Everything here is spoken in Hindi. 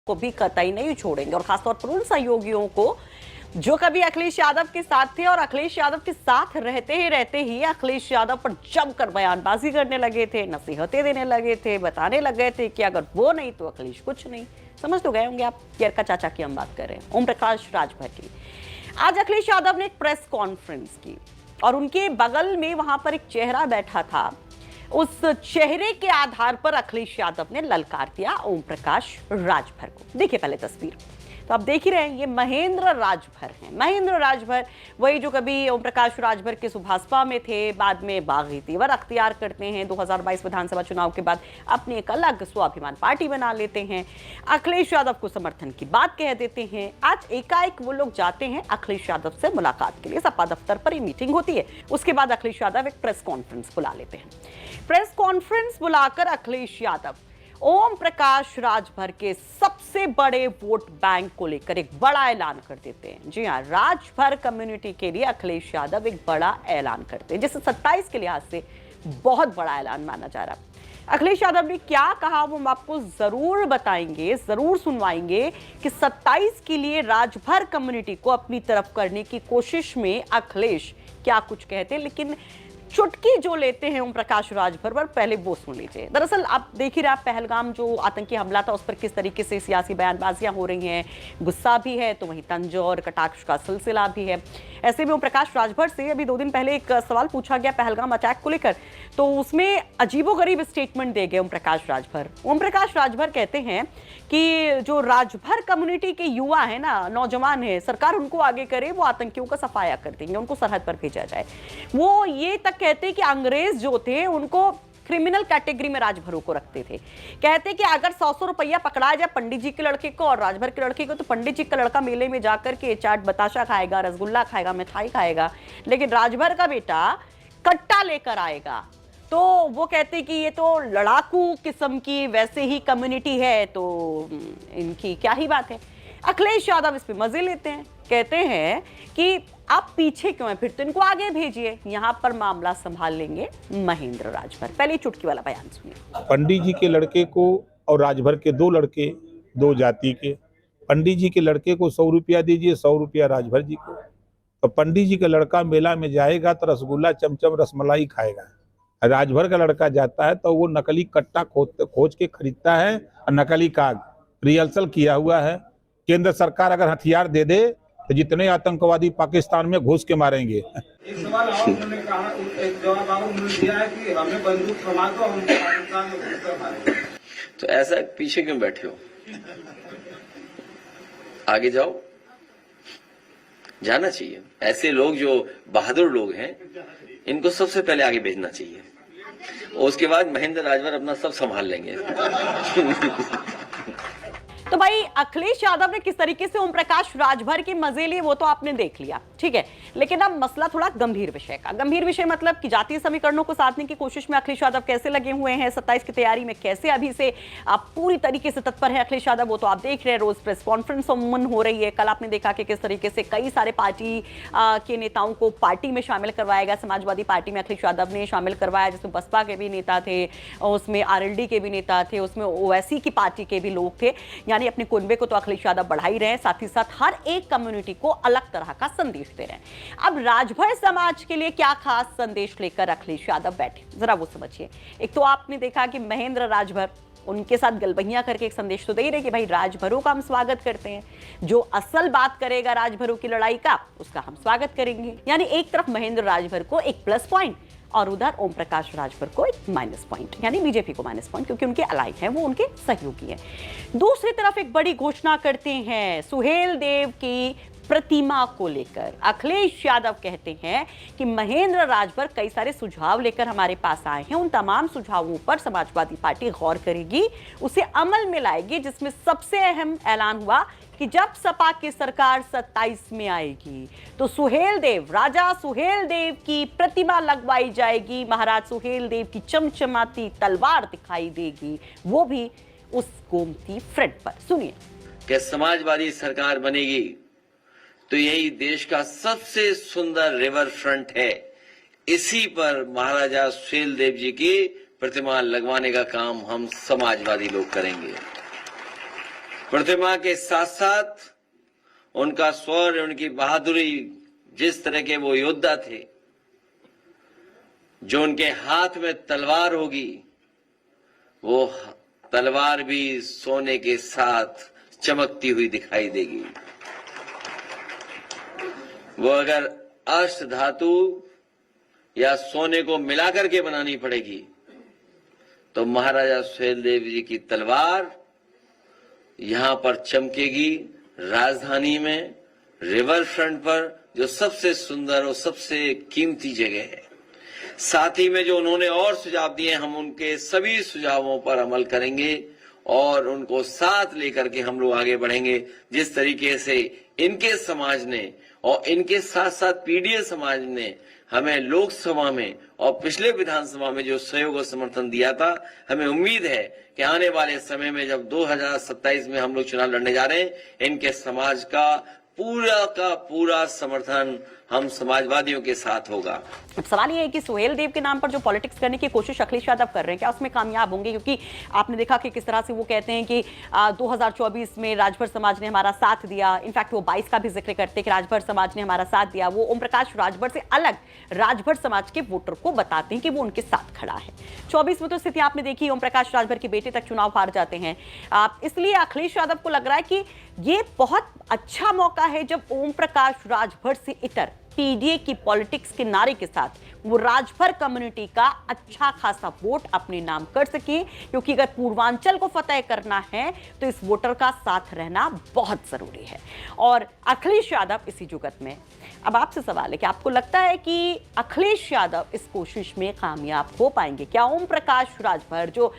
को भी कतई नहीं छोड़ेंगे और खासतौर पर उन सहयोगियों को जो कभी अखिलेश यादव के साथ थे और अखिलेश यादव के साथ रहते ही अखिलेश यादव पर जमकर बयानबाजी करने लगे थे, नसीहतें देने लगे थे, बताने लगे थे कि अगर वो नहीं तो अखिलेश कुछ नहीं। समझ तो गए होंगे आप, केरका चाचा की हम बात कर रहे हैं, ओम प्रकाश राजभर की। आज अखिलेश यादव ने एक प्रेस कॉन्फ्रेंस की और उनके बगल में वहां पर एक चेहरा बैठा था। उस चेहरे के आधार पर अखिलेश यादव ने ललकार दिया ओम प्रकाश राजभर को। देखिए पहले तस्वीर, तो आप देख ही रहे हैं, ये महेंद्र राजभर हैं। महेंद्र राजभर वही जो कभी ओम प्रकाश राजभर के सुभाषपा में थे, बाद में बागी तेवर अख्तियार करते हैं, 2022 विधानसभा चुनाव के बाद अपनी एक अलग स्वाभिमान पार्टी बना लेते हैं, अखिलेश यादव को समर्थन की बात कह देते हैं। आज एकाएक वो लोग जाते हैं अखिलेश यादव से मुलाकात के लिए, सपा दफ्तर पर ही मीटिंग होती है। उसके बाद अखिलेश यादव एक प्रेस कॉन्फ्रेंस बुला लेते हैं। प्रेस कॉन्फ्रेंस बुलाकर अखिलेश यादव ओम प्रकाश राजभर के सबसे बड़े वोट बैंक को लेकर एक बड़ा ऐलान कर देते हैं। जी हां, राजभर कम्युनिटी के लिए अखिलेश यादव एक बड़ा ऐलान करते हैं, जिसे 27 के लिहाज से बहुत बड़ा ऐलान माना जा रहा है। अखिलेश यादव ने क्या कहा वो हम आपको जरूर बताएंगे, जरूर सुनवाएंगे कि 27 के लिए राजभर कम्युनिटी को अपनी तरफ करने की कोशिश में अखिलेश क्या कुछ कहते हैं, लेकिन चुटकी जो लेते हैं ओम प्रकाश राजभर पर, पहले वो सुन लीजिए। दरअसल आप देख ही रहे, पहलगाम जो आतंकी हमला था उस पर किस तरीके से सियासी बयानबाजियां हो रही हैं, गुस्सा भी है तो वहीं तंज और कटाक्ष का सिलसिला भी है। ऐसे में ओम प्रकाश राजभर से अभी 2 दिन पहले एक सवाल पूछा गया पहलगाम अटैक को लेकर, तो उसमें अजीबोगरीब स्टेटमेंट दे गए ओम प्रकाश राजभर। ओम प्रकाश राजभर कहते हैं कि जो राजभर कम्युनिटी के युवा है ना, नौजवान है, सरकार उनको आगे करे, वो आतंकियों का सफाया कर देंगे, उनको सरहद पर भेजा जाए। वो ये तक कहते कि अंग्रेज जो थे उनको क्रिमिनल कैटेगरी में राजभरों को रखते थे। कहते कि अगर 100 रुपया पकड़ाया जाए पंडित जी के लड़के को और राजभर के लड़के को, तो पंडित जी का लड़का मेले में जाकर के चाट बताशा खाएगा, रसगुल्ला खाएगा, मिठाई खाएगा, लेकिन राजभर का बेटा कट्टा लेकर आएगा। तो वो कहते कि ये तो लड़ाकू किस्म की वैसे ही कम्युनिटी है, तो इनकी क्या ही बात है। अखिलेश यादव इस पे मजे लेते हैं, कहते हैं कि आप पीछे क्यों हैं, फिर तो इनको आगे भेजिए, यहां पर मामला संभाल लेंगे महेंद्र राजभर। पहले चुटकी वाला बयान सुनिए। पंडित जी के लड़के को और राजभर के 2 लड़के, 2 जाति के, पंडित जी के लड़के को 100 रुपया दीजिए, 100 रुपया राजभर जी को। तो पंडित जी का लड़का मेला में जाएगा तो रसगुल्ला, चमचम, रसमलाई खाएगा। राजभर का लड़का जाता है तो वो नकली कट्टा खोज के खरीदता है और नकली काग रिहर्सल किया हुआ है। केंद्र सरकार अगर हथियार दे दे तो जितने आतंकवादी पाकिस्तान में घुस के मारेंगे। एक सवाल और उन्होंने कहा, एक जवाब और उन्होंने दिया है कि हमें बंदूक थमा दो, हम पाकिस्तान में घुस कर मारेंगे। तो ऐसा पीछे क्यों बैठे हो, आगे जाओ, जाना चाहिए। ऐसे लोग जो बहादुर लोग हैं इनको सबसे पहले आगे भेजना चाहिए, और उसके बाद महेंद्र राजभर अपना सब संभाल लेंगे। तो भाई अखिलेश यादव ने किस तरीके से ओम प्रकाश राजभर के मजे लिए वो तो आपने देख लिया, ठीक है, लेकिन अब मसला थोड़ा गंभीर विषय का। गंभीर विषय मतलब कि जातीय समीकरणों को साधने की कोशिश में अखिलेश यादव कैसे लगे हुए हैं, 27 की तैयारी में कैसे अभी से आप पूरी तरीके से तत्पर है अखिलेश यादव, वो तो आप देख रहे हैं। रोज प्रेस कॉन्फ्रेंस अमूमन हो रही है। कल आपने देखा कि किस तरीके से कई सारे पार्टी के नेताओं को पार्टी में शामिल करवाया गया। समाजवादी पार्टी में अखिलेश यादव ने शामिल करवाया, जिसमें बसपा के भी नेता थे, उसमें आरएलडी के भी नेता थे, उसमें ओवैसी की पार्टी के भी लोग थे। यानी अपने कुनबे को तो अखिलेश यादव बढ़ा ही रहे हैं, साथ ही साथ हर एक कम्युनिटी को अलग तरह का संदेश दे रहे हैं। अब राजभर समाज के लिए क्या खास संदेश लेकर अखिलेश यादव बैठे, जरा वो समझिए। एक तो आपने देखा कि महेंद्र राजभर उनके साथ गलबहियां करके एक संदेश तो दे रहे कि भाई राजभरों का हम स्वागत करते हैं, जो असल बात करेगा राजभरों की लड़ाई का उसका हम स्वागत करेंगे। यानी एक तरफ महेंद्र राजभर को एक प्लस पॉइंट और उधर ओम प्रकाश राजभर को एक माइनस पॉइंट, यानी बीजेपी को माइनस पॉइंट, क्योंकि उनके अलाइ हैं, वो उनके सहयोगी हैं। दूसरी तरफ एक बड़ी घोषणा करते हैं सुहेल देव की प्रतिमा को लेकर। अखिलेश यादव कहते हैं कि महेंद्र राजभर कई सारे सुझाव लेकर हमारे पास आए हैं, उन तमाम सुझावों पर समाजवादी पार्टी गौर करेगी, उसे अमल में लाएगी, जिसमें सबसे अहम ऐलान हुआ कि जब सपा की सरकार 27 में आएगी तो सुहेल देव, राजा सुहेल देव की प्रतिमा लगवाई जाएगी, महाराज सुहेल देव की चमचमाती तलवार दिखाई देगी, वो भी उस गोमती फ्रंट पर। सुनिए। कि समाजवादी सरकार बनेगी तो यही देश का सबसे सुंदर रिवर फ्रंट है, इसी पर महाराजा सुहेल देव जी की प्रतिमा लगवाने का काम हम समाजवादी लोग करेंगे। प्रतिमा के साथ साथ उनका शौर्य, उनकी बहादुरी, जिस तरह के वो योद्धा थे, जो उनके हाथ में तलवार होगी, वो तलवार भी सोने के साथ चमकती हुई दिखाई देगी। वो अगर अष्ट धातु या सोने को मिलाकर के बनानी पड़ेगी तो महाराजा सुहेलदेव जी की तलवार यहां पर चमकेगी, राजधानी में रिवर फ्रंट पर, जो सबसे सुंदर और सबसे कीमती जगह है। साथ ही में जो उन्होंने और सुझाव दिए, हम उनके सभी सुझावों पर अमल करेंगे और उनको साथ लेकर के हम लोग आगे बढ़ेंगे। जिस तरीके से इनके समाज ने और इनके साथ साथ पीडीए समाज ने हमें लोकसभा में और पिछले विधानसभा में जो सहयोग और समर्थन दिया था, हमें उम्मीद है कि आने वाले समय में जब 2027 में हम लोग चुनाव लड़ने जा रहे हैं, इनके समाज का पूरा समर्थन हम समाजवादियों के साथ होगा। अब सवाल ये है कि सुहेलदेव के नाम पर जो पॉलिटिक्स करने की कोशिश अखिलेश यादव कर रहे हैं, क्या उसमें कामयाब होंगे? क्योंकि आपने देखा कि किस तरह से वो कहते हैं कि 2024 में राजभर समाज ने हमारा साथ दिया। इनफैक्ट वो 22 का भी जिक्र करते हैं कि राजभर समाज ने हमारा साथ दिया। वो ओम प्रकाश राजभर से अलग राजभर समाज के वोटर को बताते हैं कि वो उनके साथ खड़ा है। 24 में तो स्थिति आपने देखी, ओम प्रकाश राजभर के बेटे तक चुनाव हार जाते हैं। इसलिए अखिलेश यादव को लग रहा है कि ये बहुत अच्छा मौका है जब ओम प्रकाश राजभर से इतर पीडीए की पॉलिटिक्स के नारे के साथ वो राजभर कम्युनिटी का अच्छा खासा वोट अपने नाम कर सके, क्योंकि अगर पूर्वांचल को फतेह करना है तो इस वोटर का साथ रहना बहुत जरूरी है। और अखिलेश यादव इसी जुगत में। अब आपसे सवाल है कि आपको लगता है कि अखिलेश यादव इस कोशिश में कामयाब हो पाएंगे? क्या ओम प्रकाश राजभर जो